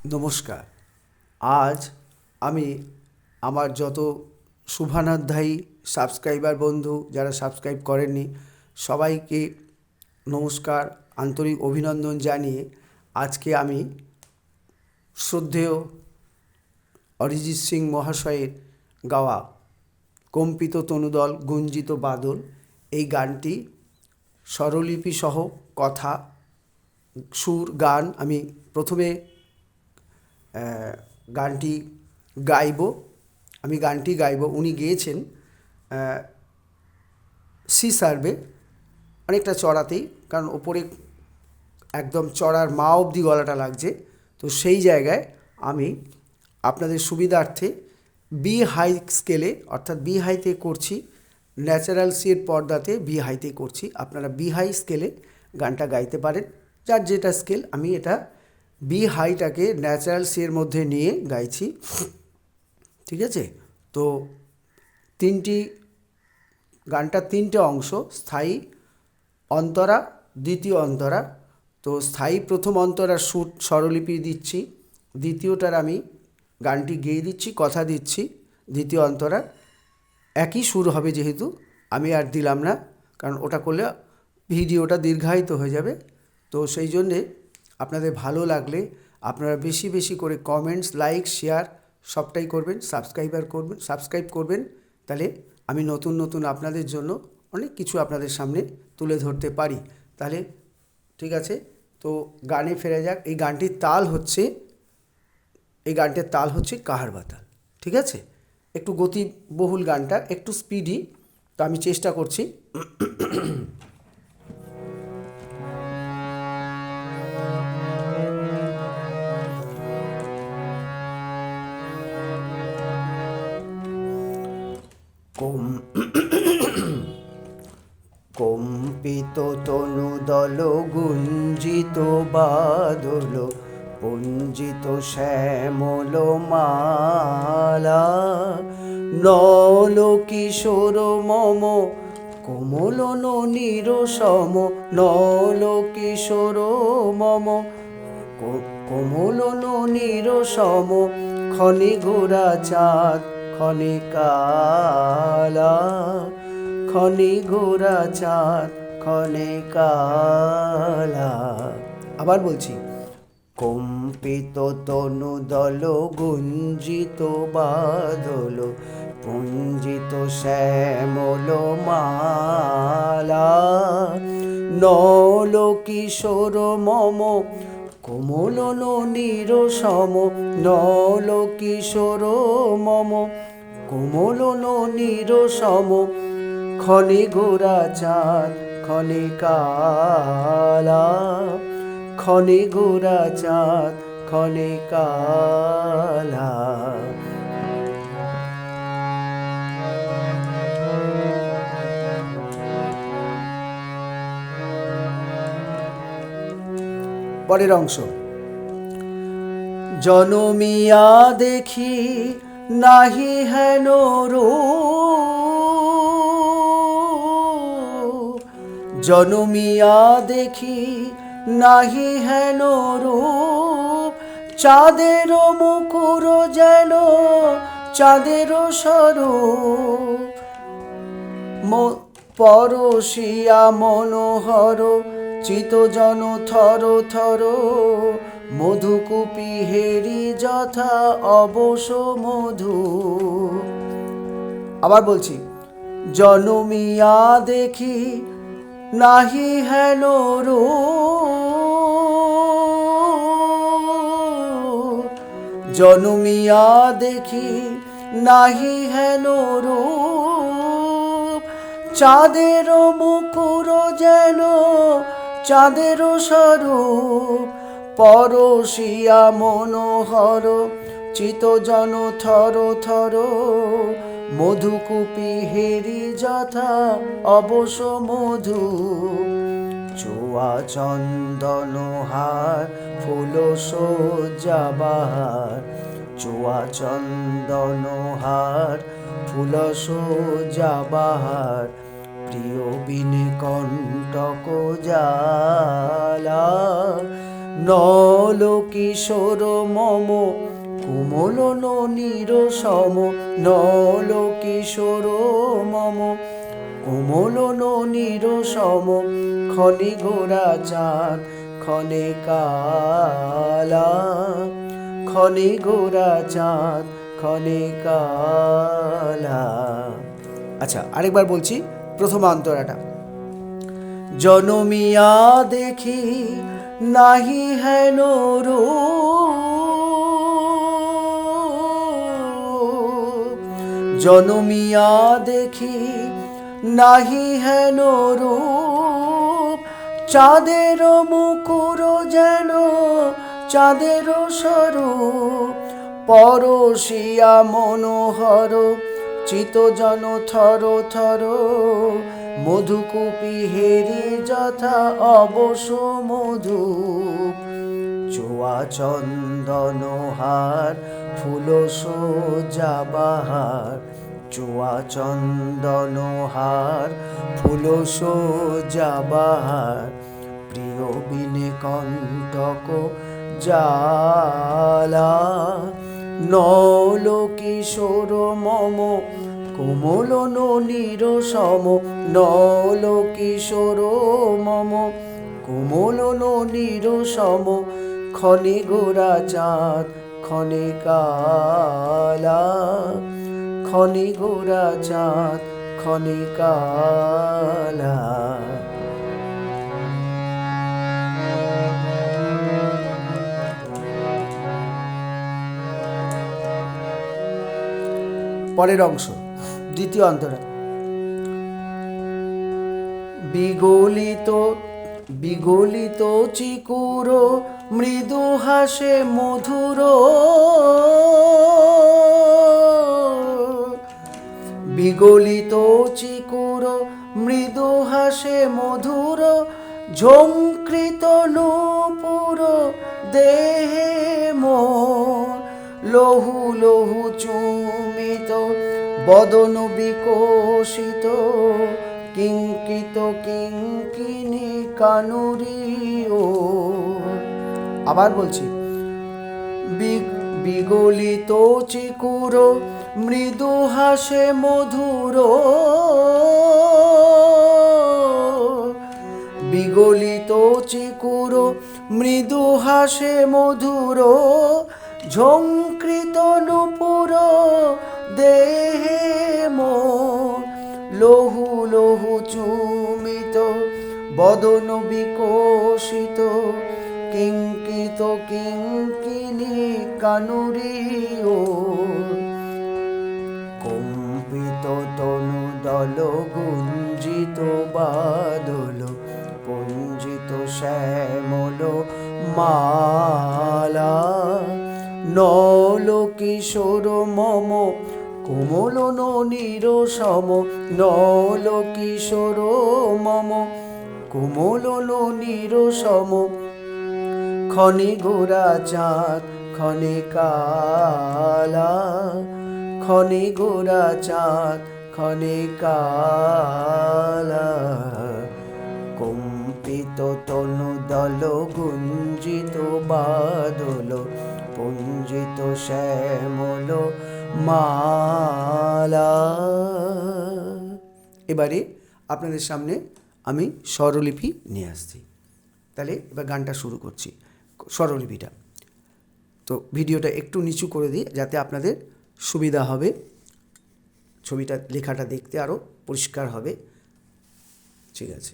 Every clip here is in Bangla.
নমস্কার। আজ আমি আমার যত শুভানুধ্যায়ী সাবস্ক্রাইবার বন্ধু যারা সাবস্ক্রাইব করেননি সবাইকে নমস্কার, আন্তরিক অভিনন্দন জানিয়ে আজকে আমি শ্রদ্ধেয় অরিজিৎ সিং মহাশয়ের গাওয়া কম্পিত তনুদল গুঞ্জিত বাদল এই গানটি স্বরলিপি সহ কথা, সুর, গান আমি প্রথমে গানটি গাইব। উনি গেয়েছেন সি সার্ভে, অনেকটা চড়াতেই, কারণ ওপরে একদম চড়ার মা অবধি গলাটা লাগছে। তো সেই জায়গায় আমি আপনাদের সুবিধার্থে বি হাই স্কেলে, অর্থাৎ বি হাইতে করছি, ন্যাচারাল সির পর্দাতে বি হাইতে করছি। আপনারা বি হাই স্কেলে গানটা গাইতে পারেন, যার যেটা স্কেল। আমি এটা বি হাইটাকে ন্যাচারাল সির মধ্যে নিয়ে গাইছি, ঠিক আছে? তো গানটার তিনটে অংশ, স্থায়ী, অন্তরা, দ্বিতীয় অন্তরা। তো স্থায়ী প্রথম অন্তরার সুর স্বরলিপি দিচ্ছি, দ্বিতীয়টার আমি গানটি গেয়ে দিচ্ছি, কথা দিচ্ছি। দ্বিতীয় অন্তরা একই সুর হবে, যেহেতু আমি আর দিলাম না, কারণ ওটা করলে ভিডিওটা দীর্ঘায়িত হয়ে যাবে। তো সেই জন্যে আপনাদের ভালো লাগলে আপনারা বেশি বেশি করে কমেন্টস, লাইক, শেয়ার সবটাই করবেন, সাবস্ক্রাইব করবেন। তাহলে আমি নতুন নতুন আপনাদের জন্য অনেক কিছু আপনাদের সামনে তুলে ধরতে পারি। তাহলে ঠিক আছে, তো গানে ফেরা যাক। এই গানটার তাল হচ্ছে কাহারবা তাল, ঠিক আছে? একটু গতিবহুল গানটা, একটু স্পিডি, তো আমি চেষ্টা করছি। কম্পিত তনুদল গুঞ্জিত বাদল পুঞ্জিত শ্যামল মালা, নল কিশোর মম কোমল ননীর সম, নল কিশোর মম কোমল ননীর সম, ক্ষণে ঘোরা চাঁদ ক্ষণে কালা, ক্ষণে ঘোরা চাঁদ ক্ষণে কালা। আবার বলছি, কম্পিত তনুদল গুঞ্জিত বাদল পুঞ্জিত শ্যামল মালা, নল কিশোর মম কোমল ননীর সম, নল কিশোর মম কোমল ননীর সম, ক্ষণে ঘোরা চাঁদ ক্ষণে কালা, ক্ষণে ঘোরা চাঁদ ক্ষণে কালা। পরের অংশ, জনমিয়া দেখি নাহি হেন রূপ, জনমিয়া দেখি নাহি হেন রূপ, চাঁদের মুকুর যেন চাঁদের স্বরূপ, পরশিয়া মনোহর চিতজন থর থর, মধুকূপি হেরি যথা অবশ মধু। আবার বলছি, জনমিয়া দেখি নাহি হেন রূপ, জনমিয়া দেখি নাহি হেন রূপ, চাঁদের মুকুর যেন চাঁদের স্বরূপ, পরশিয়া মনোহর চিতজন থর থর, মধুকূপি হেরি যথা অবশ মধু, চুয়া চন্দন হার ফুল সজ্জাবাহার, চুয়া চন্দন হার ফুল সজ্জাবাহার, প্রিয় বিনে কণ্টক জালা, নল কিশোর মম কোমল ননীর সম, নল কিশোর মম কোমল ননীর সম, ক্ষণে গোরা চাঁদ ক্ষণে কালা, ক্ষণে গোরা চাঁদ ক্ষণে কালা। আচ্ছা, আরেকবার বলছি প্রথম অন্তরাটা। জনমিয়া দেখি নাহি হেন রূপ, জনমিয়া দেখি নাহি হেন রূপ, চাঁদের মুকুর যেন চাঁদের স্বরূপ, পরশিয়া মনোহর চিতজন থর থর, মধুকূপি হেরি যথা অবশ মধু, চোয়া চন্দন হার ফুল সোজাবাহার, চোয়া চন্দন হার ফুল সোজাবাহার, প্রিয় বিনে কণ্টক জালা, নল কিশোর মম কোমল ননীর সম, নল কিশোর মম কোমল ননীর সম, ক্ষণে গোরা চাঁদ ক্ষণে কালা, ক্ষণে গোরা চাঁদ ক্ষণে কালা। পরের অংশ, দ্বিতীয় অন্তরা। বিগলিত বিগলিত চিকুর মৃদু হাসে মধুর, বিগলিত চিকুর মৃদু হাসে মধুর, ঝঙ্কৃত নূপুর দেহে মোর, লহু লহু চুমিত বদন বিকশিত, কিঙ্কিত কিঙ্কিনী কানুরিও। আবার বলছি, বিগলিত চিকুর মৃদু হাসে মধুর, বিগলিত চিকুর মৃদু হাসে মধুর, ঝঙ্কৃত নূপুর দেহে মোর, লহু লহু চুমিত বদন বিকশিত, কিঙ্কিত কিঙ্কিনী কানুরিও। কম্পিত তনু দল গুঞ্জিত বাদল, পুঞ্জিত শ্যামল মালা, নল কিশোর মম কোমল ননীর সম, নল কিশোর মম কোমল ননীর সম, ক্ষণে গোরা চাঁদ ক্ষণে কালা, ক্ষণে গোরা চাঁদ ক্ষণে কালা। কম্পিত তনু দল গুঞ্জিত বাদল, পুঞ্জিত শ্যামল মালা। এবারে আপনাদের সামনে আমি স্বরলিপি নিয়ে আসছি। তাহলে এবার গানটা শুরু করছি, স্বরলিপিটা। তো ভিডিওটা একটু নিচু করে দিই যাতে আপনাদের সুবিধা হবে, ছবিটা লেখাটা দেখতে আরও পরিষ্কার হবে। ঠিক আছে,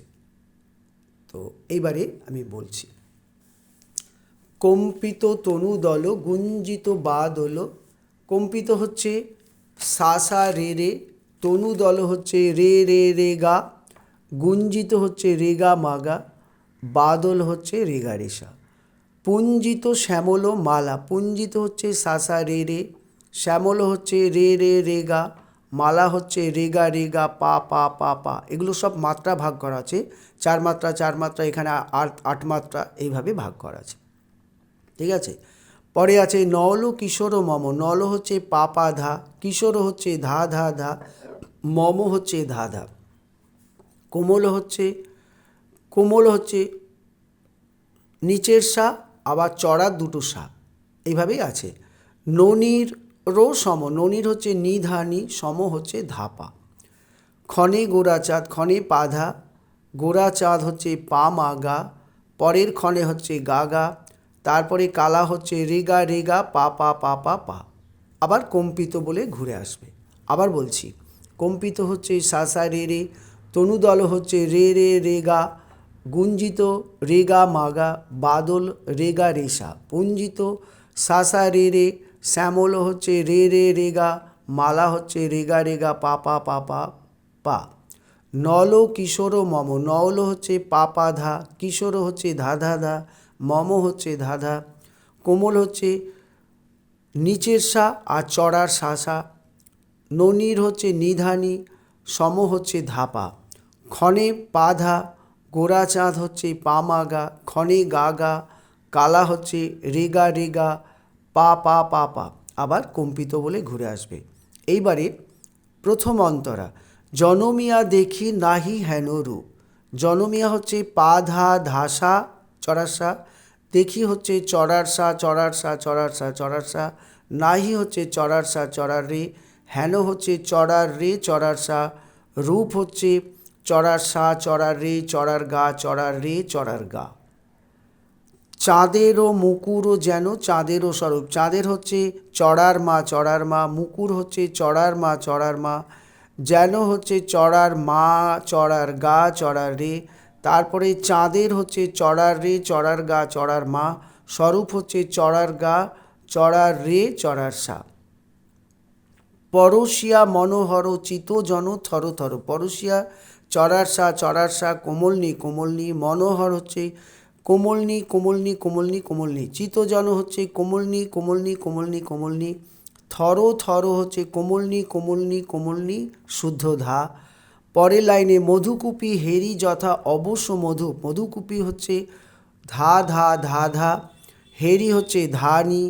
তো এইবারে আমি বলছি। কম্পিত তনু দল গুঞ্জিত বাদল, কম্পিত হচ্ছে সা সা রে রে, তনু দল হচ্ছে রে রে রে গা, গুঞ্জিত হচ্ছে রে গা মা গা, বাদল হচ্ছে রে গা রে সা। পুঞ্জিত শ্যামল মালা, পুঞ্জিত হচ্ছে সা সা রে রে, শ্যামল হচ্ছে রে রে রে গা, মালা হচ্ছে রে গা পা পা পা পা। এগুলো সব মাত্রা ভাগ করা আছে, 4 মাত্রা 4 মাত্রা, এখানে 8 মাত্রা, এইভাবে ভাগ করা আছে। ঠিক আছে, পরে আছে নল কিশোর মম, নল হচ্ছে পা পা ধা, কিশোর হচ্ছে ধা ধা ধা, মম হচ্ছে ধা ধা। কোমল হচ্ছে নিচের সা আবার চড়ার দুটো সা, এইভাবেই আছে। ননির রো সম, ননির হচ্ছে নিধানি, সম হচ্ছে ধাপা। ক্ষণে গোড়াচাঁদ, ক্ষণে পাধা, গোড়াচাঁদ হচ্ছে পা মা গা, পরের ক্ষণে হচ্ছে গা গা, তারপরে কালা হচ্ছে রেগা রেগা পা পা পা পা পা। আবার কম্পিত বলে ঘুরে আসবে। আবার বলছি, কম্পিত হচ্ছে সা সা রে রে, তনুদল হচ্ছে রে রে রেগা, গুঞ্জিত রেগা মাগা, বাদল রেগা রেসা, পুঞ্জিত সা সা রে রে, শ্যামল হচ্ছে রে রে রেগা, মালা হচ্ছে রেগা রেগা পা পা পা পা পা। নল কিশোর মম, নল হচ্ছে পা পা ধা, কিশোর হচ্ছে ধা ধা ধা, মম হচ্ছে ধা ধা। কোমল হচ্ছে নিচের সা আর চড়ার সা সা। ননির হচ্ছে নিধানি, সম হচ্ছে ধাপা। ক্ষণে পা ধা, গোড়াচাঁদ হচ্ছে পা মা গা, ক্ষণে গা গা, কালা হচ্ছে রেগা রেগা পা পা পা পা। আবার কম্পিত বলে ঘুরে আসবে। এইবারে প্রথম অন্তরা, জনমিয়া দেখি নাহি হেন রূপ। জনমিয়া হচ্ছে পা ধা ধাসা চড়ার সা, দেখি হচ্ছে চড়ার সা চড়ার সা চড়ার সা চড়ার সা, নাহি হচ্ছে চড়ার সা চড়ার রে, হেন হচ্ছে চড়ার রে চড়ার সা, রূপ হচ্ছে চড়ার সা চড়ার রে চড়ার গা চড়ার রে চড়ার গা। চাঁদেরও মুকুরও যেন চাঁদেরও স্বরূপ, চাঁদের হচ্ছে চড়ার মা, মুকুর হচ্ছে চড়ার মা, যেন হচ্ছে চড়ার মা চড়ার গা চড়ার রে, তারপরে চাঁদের হচ্ছে চড়ার রে চড়ার গা চড়ার মা, স্বরূপ হচ্ছে চড়ার গা চড়ার রে চড়ার সা। পরশিয়া মনোহর চিত জন থর থর, পরশিয়া চড়ার সা কোমলনি, মনোহর হচ্ছে কোমলনি, চিতজন হচ্ছে কোমলনি, থর থর হচ্ছে কোমলনি শুদ্ধ ধা। পরের লাইনে মধুকুপি হেরি যথা অবশ্য মধু, মধুকুপি হচ্ছে ধা ধা ধা ধা, হেরি হচ্ছে ধানি,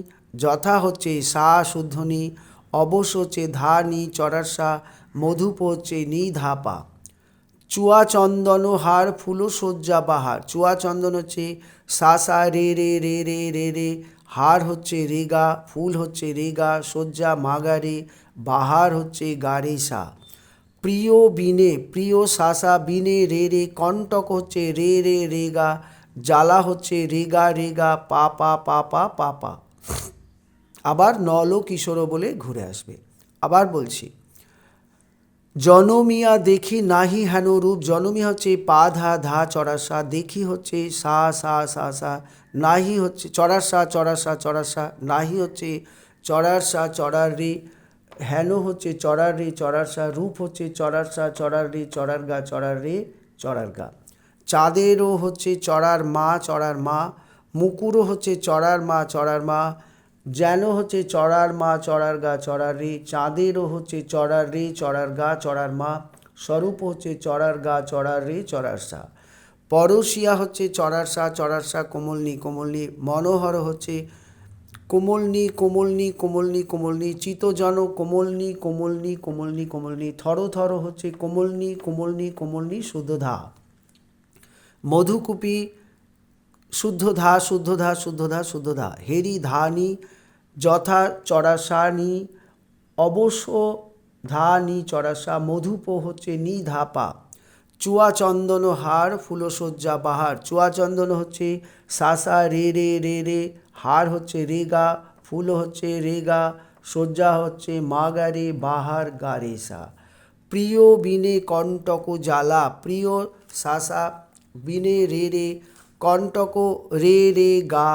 যথা হচ্ছে সা শুদ্ধনি, অবশ্য হচ্ছে ধানি চড়ার সা, মধুপ হচ্ছে নি ধাপা। চুয়া চন্দন হার ফুল সজ্জা বাহার, চুয়া চন্দন হচ্ছে সা সা রে রে রে রে রে রে, হার হচ্ছে রেগা, ফুল হচ্ছে রেগা, সজ্জা মাগা রে, বাহার হচ্ছে গা রে সা। প্রিয় বিনে, প্রিয় সা সা বিনে রে রে, কণ্টক হচ্ছে রে রে রেগা, জ্বালা হচ্ছে রেগা রেগা পা পা পা পা পা পা। আবার নল কিশোর বলে ঘুরে আসবে। আবার বলছি, জনমিয়া দেখি নাহি হেন রূপ, জনমিয়া হচ্ছে পা ধা ধা চড়ার সা, দেখি হচ্ছে সা সা সা সা, নাহি হচ্ছে চড়ার সা, নাহি হচ্ছে চড়ার সা চড়ার রে, হেন হচ্ছে চড়ার রে চড়ার সা, রূপ হচ্ছে চড়ার সা চড়ার রে চড়ার গা চড়ার রে চড়ার গা। চাঁদেরও হচ্ছে চড়ার মা, মুকুরও হচ্ছে চড়ার মা, যেন হচ্ছে চড়ার মা চড়ার গা চড়ার রে, চাঁদেরও হচ্ছে চড়ার রে চড়ার গা চড়ার মা, স্বরূপ হচ্ছে চড়ার গা চড়ার রে চড়ার সা। পরশিয়া হচ্ছে চড়ার সা কোমলনি, মনোহর হচ্ছে কোমলনি, চিতজন কোমলনি, থর থর হচ্ছে কোমলনি শুদ্ধ ধা। মধুকুপি শুদ্ধ ধা, হেরি ধানি যথা চড়াসানি, অবশ্য ধানি চড়াসা, মধুপ হচ্ছে নি ধাপা। চুয়া চন্দন হার ফুলসজ্জা বাহার, চুয়া চন্দন হচ্ছে সা সা রে রে রে রে, হার হচ্ছে রেগা, ফুল হচ্ছে রেগা, সজ্জা হচ্ছে মাগা রে, বাহার গা রে সা। প্রিয় বিনে কণ্টক জ্বালা, প্রিয় সা সা বিনে রে রে, কণ্টক রে রে গা,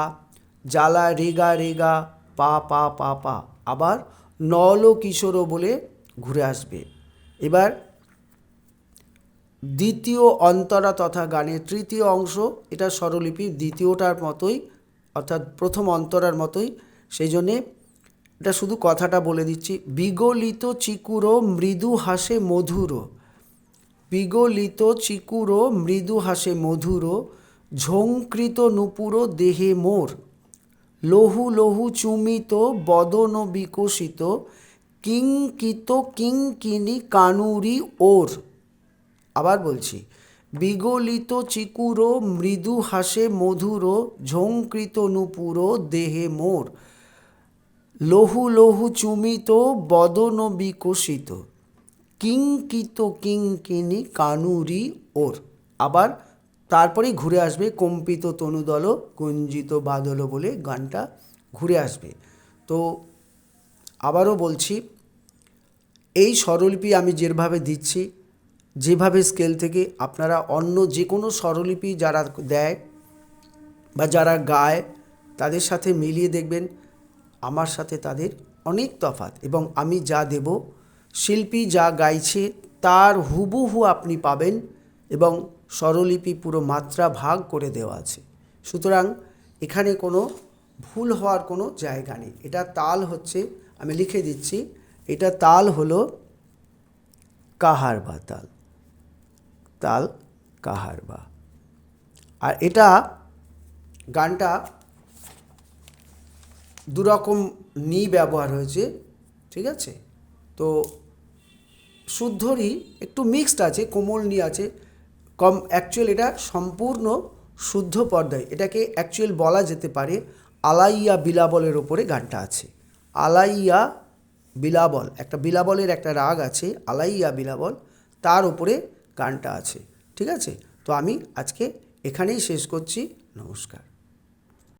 জ্বালা রেগা রেগা পা পা পা পা। আবার নল কিশোর বলে ঘুরে আসবে। এবার দ্বিতীয় অন্তরা তথা গানের তৃতীয় অংশ, এটা স্বরলিপি দ্বিতীয়টার মতোই, অর্থাৎ প্রথম অন্তরার মতোই, সেই জন্যে এটা শুধু কথাটা বলে দিচ্ছি। বিগলিত চিকুরো মৃদু হাসে মধুরো, বিগলিত চিকুরো মৃদু হাসে মধুরো, ঝঙ্কৃত নূপুরো দেহে মোর, লহু লহু চুমিত বদন বিকশিত, কিঙ্কিত কিঙ্কিনি কানুরি ওর। আবার বলছি, বিগলিত চিকুর মৃদু হাসে মধুর ঝঙ্কৃত নূপুর দেহে মোর লহু লহু চুমিত বদন বিকশিত কিঙ্কিত কিঙ্কিনি কানুরি ওর। আবার তারপরেই ঘুরে আসবে কম্পিত তনুদল কুঞ্জিত বাদল বলে গানটা ঘুরে আসবে। তো আবারও বলছি, এই স্বরলিপি আমি যেভাবে দিচ্ছি, যেভাবে স্কেল থেকে আপনারা অন্য যে কোনো স্বরলিপি যারা দেয় বা যারা গায় তাদের সাথে মিলিয়ে দেখবেন আমার সাথে তাদের অনেক তফাৎ, এবং আমি যা দেব শিল্পী যা গাইছে তার হুবহু আপনি পাবেন, এবং স্বরলিপি পুরো মাত্রা ভাগ করে দেওয়া আছে। সুতরাং এখানে কোনো ভুল হওয়ার কোনো জায়গা নেই। এটা তাল হচ্ছে, আমি লিখে দিচ্ছি, এটা তাল হলো কাহারবা তাল, তাল কাহারবা। আর এটা গানটা দুরকম নি ব্যবহার হয়েছে, ঠিক আছে। তো শুদ্ধরি একটু মিক্সড আছে, কোমল নি আছে কম। অ্যাকচুয়াল এটা সম্পূর্ণ শুদ্ধ পর্দায়, এটাকে অ্যাকচুয়াল বলা যেতে পারে আলাইয়া বিলাবলের ওপরে গানটা আছে। আলাইয়া বিলাবল, একটা বিলাবলের একটা রাগ আছে, আলাইয়া বিলাবল, তার ওপরে গানটা আছে, ঠিক আছে। তো আমি আজকে এখানেই শেষ করছি। নমস্কার।